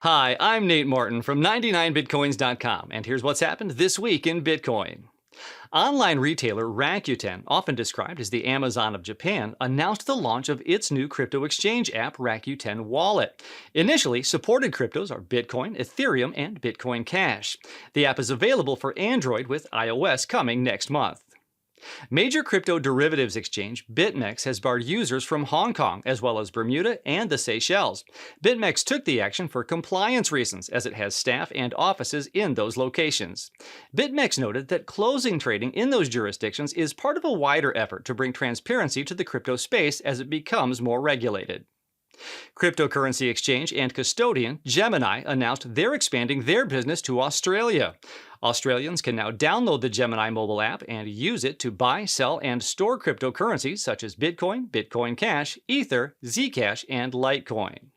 Hi, I'm Nate Martin from 99bitcoins.com, and here's what's happened this week in Bitcoin. Online retailer Rakuten, often described as the Amazon of Japan, announced the launch of its new crypto exchange app, Rakuten Wallet. Initially, supported cryptos are Bitcoin, Ethereum, and Bitcoin Cash. The app is available for Android with iOS coming next month. Major crypto derivatives exchange BitMEX has barred users from Hong Kong, as well as Bermuda and the Seychelles. BitMEX took the action for compliance reasons, as it has staff and offices in those locations. BitMEX noted that closing trading in those jurisdictions is part of a wider effort to bring transparency to the crypto space as it becomes more regulated. Cryptocurrency exchange and custodian Gemini announced they're expanding their business to Australia. Australians can now download the Gemini mobile app and use it to buy, sell, and store cryptocurrencies such as Bitcoin, Bitcoin Cash, Ether, Zcash, and Litecoin.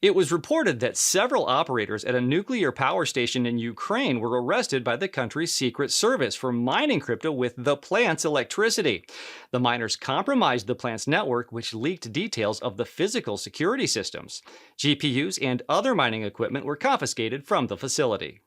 It was reported that several operators at a nuclear power station in Ukraine were arrested by the country's secret service for mining crypto with the plant's electricity. The miners compromised the plant's network, which leaked details of the physical security systems. GPUs and other mining equipment were confiscated from the facility.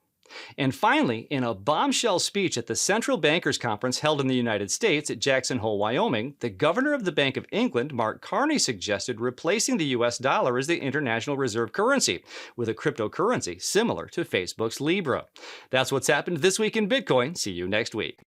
And finally, in a bombshell speech at the Central Bankers Conference held in the United States at Jackson Hole, Wyoming, the governor of the Bank of England, Mark Carney, suggested replacing the US dollar as the international reserve currency with a cryptocurrency similar to Facebook's Libra. That's what's happened this week in Bitcoin. See you next week.